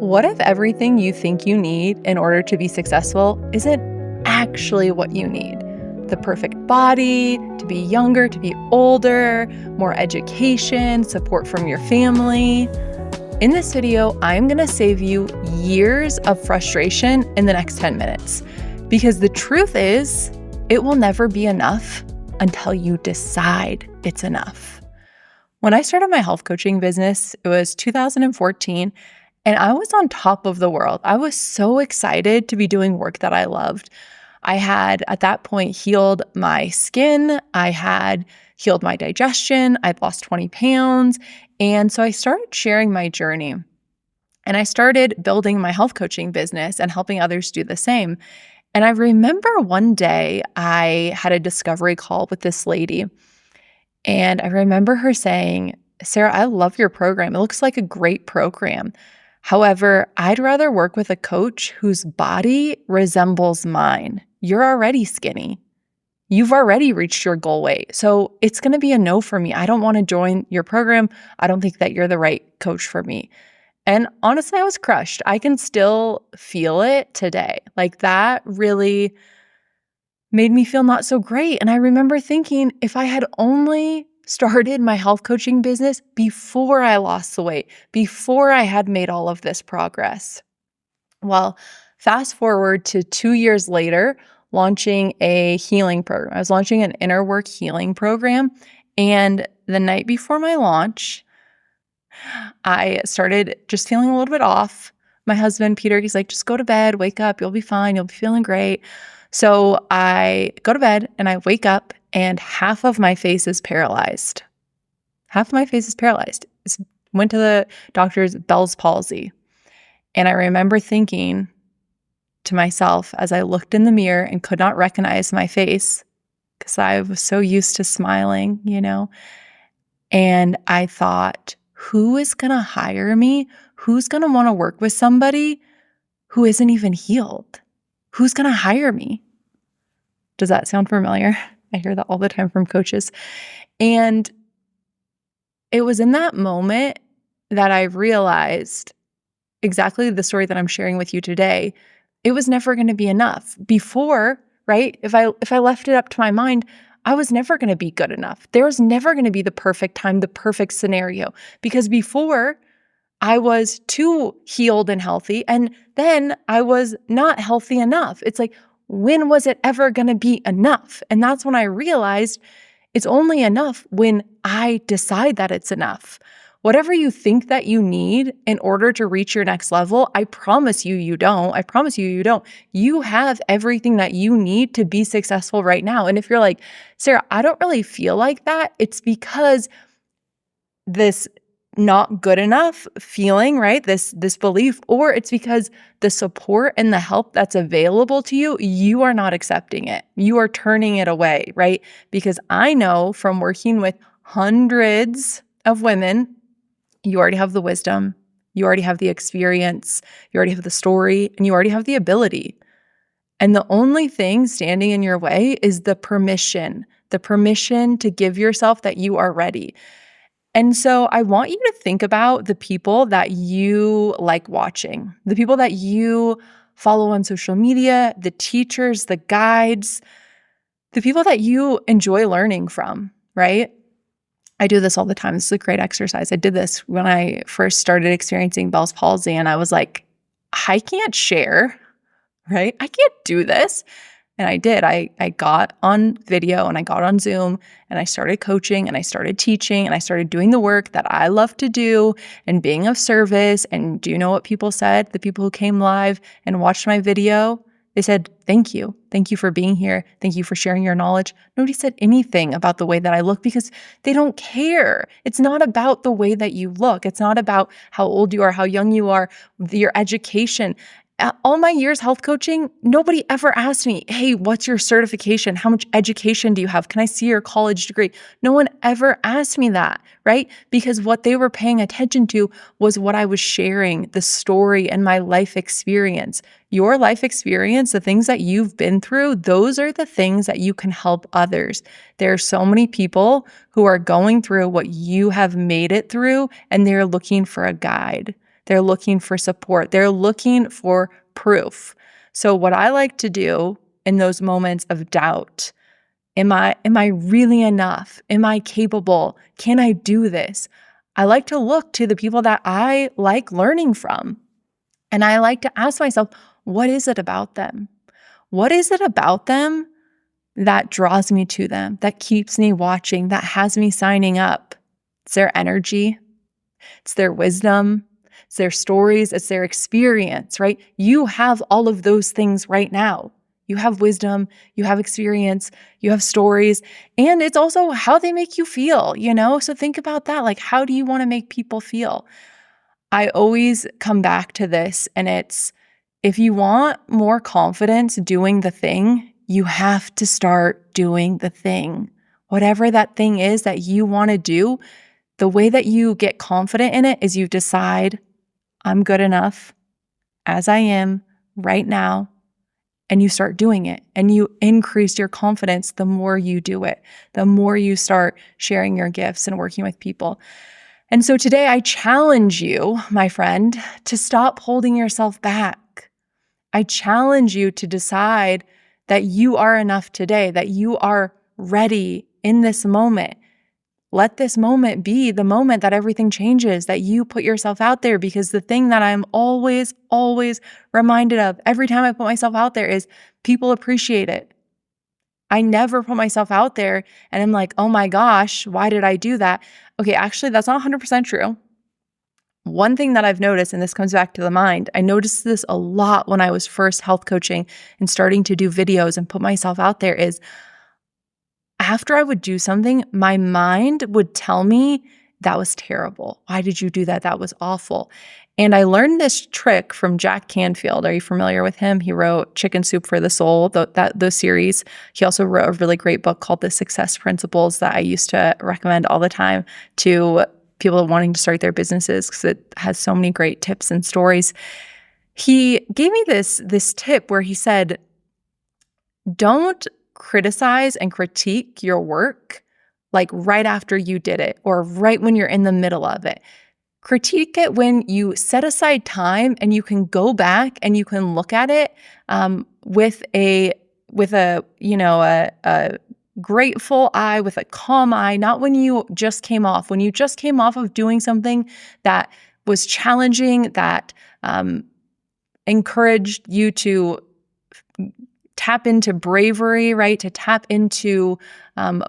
What if everything you think you need in order to be successful isn't actually what you need? The perfect body, to be younger, to be older, more education, support from your family. In this video, I'm going to save you years of frustration in the next 10 minutes. Because the truth is, it will never be enough until you decide it's enough. When I started my health coaching business, it was 2014. And I was on top of the world. I was so excited to be doing work that I loved. I had, at that point, healed my skin. I had healed my digestion. I'd lost 20 pounds. And so I started sharing my journey. And I started building my health coaching business and helping others do the same. And I remember one day I had a discovery call with this lady. And I remember her saying, "Sarah, I love your program. It looks like a great program. However, I'd rather work with a coach whose body resembles mine. You're already skinny. You've already reached your goal weight. So it's going to be a no for me. I don't want to join your program. I don't think that you're the right coach for me." And honestly, I was crushed. I can still feel it today. Like that really made me feel not so great. And I remember thinking, if I had only started my health coaching business before I lost the weight, before I had made all of this progress. Well, fast forward to 2 years later, launching a healing program. I was launching an inner work healing program. And the night before my launch, I started just feeling a little bit off. My husband, Peter, he's like, "Just go to bed, wake up, you'll be fine, you'll be feeling great." So I go to bed and I wake up and half of my face is paralyzed. Half of my face is paralyzed. Went to the doctor's, Bell's palsy. And I remember thinking to myself as I looked in the mirror and could not recognize my face because I was so used to smiling, and I thought, who is going to hire me? Who's going to want to work with somebody who isn't even healed? Who's going to hire me? Does that sound familiar? I hear that all the time from coaches. And it was in that moment that I realized exactly the story that I'm sharing with you today. It was never going to be enough. Before, right? If I left it up to my mind, I was never going to be good enough. There was never going to be the perfect time, the perfect scenario. Because before, I was too healed and healthy, and then I was not healthy enough. It's like, when was it ever going to be enough? And that's when I realized it's only enough when I decide that it's enough. Whatever you think that you need in order to reach your next level, I promise you, you don't. I promise you, you don't. You have everything that you need to be successful right now. And if you're like, "Sarah, I don't really feel like that," it's because this not good enough feeling, right? This belief, or it's because the support and the help that's available to you, you are not accepting it. You are turning it away, right? Because I know from working with hundreds of women, you already have the wisdom, you already have the experience, you already have the story, and you already have the ability. And the only thing standing in your way is the permission to give yourself that you are ready. And so I want you to think about the people that you like watching, the people that you follow on social media, the teachers, the guides, the people that you enjoy learning from, right? I do this all the time. This is a great exercise. I did this when I first started experiencing Bell's palsy, and I was like, I can't share, right? I can't do this. And I did. I got on video and I got on Zoom and I started coaching and I started teaching and I started doing the work that I love to do and being of service. And do you know what people said? The people who came live and watched my video, they said, "Thank you. Thank you for being here. Thank you for sharing your knowledge." Nobody said anything about the way that I look because they don't care. It's not about the way that you look. It's not about how old you are, how young you are, your education. All my years health coaching, nobody ever asked me, "Hey, what's your certification? How much education do you have? Can I see your college degree?" No one ever asked me that, right? Because what they were paying attention to was what I was sharing, the story and my life experience. Your life experience, the things that you've been through, those are the things that you can help others. There are so many people who are going through what you have made it through, and they're looking for a guide. They're looking for support. They're looking for proof. So what I like to do in those moments of doubt, am I really enough? Am I capable? Can I do this? I like to look to the people that I like learning from. And I like to ask myself, what is it about them? What is it about them that draws me to them, that keeps me watching, that has me signing up? It's their energy. It's their wisdom. It's their stories. It's their experience, right? You have all of those things right now. You have wisdom, you have experience, you have stories, and it's also how they make you feel, So think about that. Like, how do you want to make people feel? I always come back to this, and it's, if you want more confidence doing the thing, you have to start doing the thing. Whatever that thing is that you want to do, the way that you get confident in it is you decide, I'm good enough as I am right now. And you start doing it, and you increase your confidence the more you do it, the more you start sharing your gifts and working with people. And so today I challenge you, my friend, to stop holding yourself back. I challenge you to decide that you are enough today, that you are ready in this moment. Let this moment be the moment that everything changes, that you put yourself out there, because the thing that I'm always, always reminded of every time I put myself out there is people appreciate it. I never put myself out there and I'm like, oh my gosh, why did I do that? Okay, actually, that's not 100% true. One thing that I've noticed, and this comes back to the mind, I noticed this a lot when I was first health coaching and starting to do videos and put myself out there, is after I would do something, my mind would tell me, that was terrible. Why did you do that? That was awful. And I learned this trick from Jack Canfield. Are you familiar with him? He wrote Chicken Soup for the Soul, those series. He also wrote a really great book called The Success Principles that I used to recommend all the time to people wanting to start their businesses, because it has so many great tips and stories. He gave me this tip where he said, don't criticize and critique your work like right after you did it or right when you're in the middle of it. Critique it when you set aside time and you can go back and you can look at it with a grateful eye, with a calm eye, not when you just came off. When you just came off of doing something that was challenging, that encouraged you to tap into bravery, right? To tap into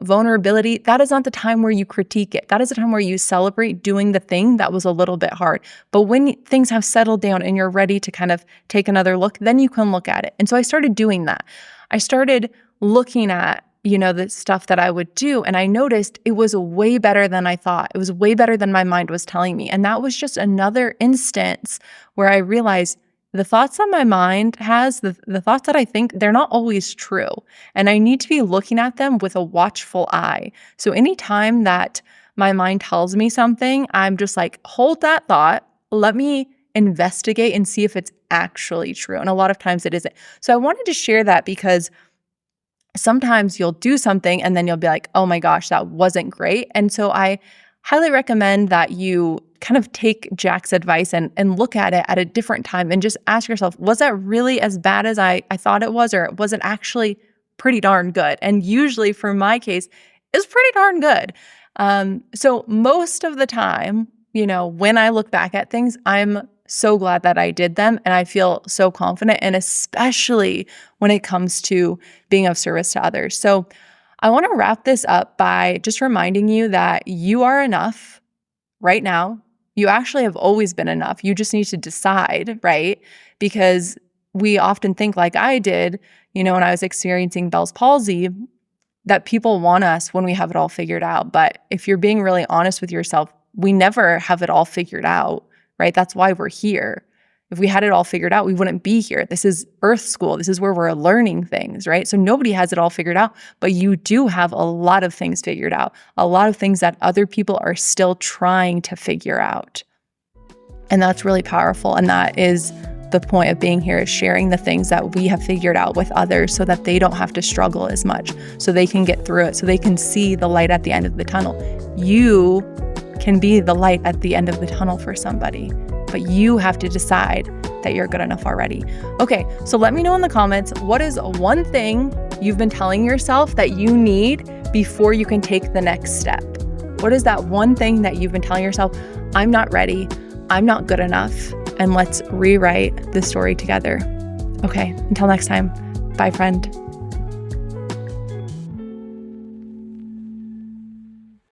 vulnerability. That is not the time where you critique it. That is the time where you celebrate doing the thing that was a little bit hard. But when things have settled down and you're ready to kind of take another look, then you can look at it. And so I started doing that. I started looking at, the stuff that I would do, and I noticed it was way better than I thought. It was way better than my mind was telling me. And that was just another instance where I realized the thoughts that my mind has, the thoughts that I think, they're not always true. And I need to be looking at them with a watchful eye. So anytime that my mind tells me something, I'm just like, hold that thought. Let me investigate and see if it's actually true. And a lot of times it isn't. So I wanted to share that because sometimes you'll do something and then you'll be like, oh my gosh, that wasn't great. And so I highly recommend that you kind of take Jack's advice and look at it at a different time and just ask yourself, was that really as bad as I thought it was, or was it actually pretty darn good? And usually for my case, it's pretty darn good. So most of the time, when I look back at things, I'm so glad that I did them and I feel so confident, and especially when it comes to being of service to others. So I want to wrap this up by just reminding you that you are enough right now. You actually have always been enough. You just need to decide, right? Because we often think, like I did, when I was experiencing Bell's palsy, that people want us when we have it all figured out. But if you're being really honest with yourself, we never have it all figured out, right? That's why we're here. If we had it all figured out, we wouldn't be here. This is Earth School. This is where we're learning things, right? So nobody has it all figured out, but you do have a lot of things figured out, a lot of things that other people are still trying to figure out. And that's really powerful. And that is the point of being here, is sharing the things that we have figured out with others so that they don't have to struggle as much, so they can get through it, so they can see the light at the end of the tunnel. You can be the light at the end of the tunnel for somebody. but you have to decide that you're good enough already. Okay, so let me know in the comments, what is one thing you've been telling yourself that you need before you can take the next step? What is that one thing that you've been telling yourself? I'm not ready. I'm not good enough. And let's rewrite the story together. Okay, until next time. Bye, friend.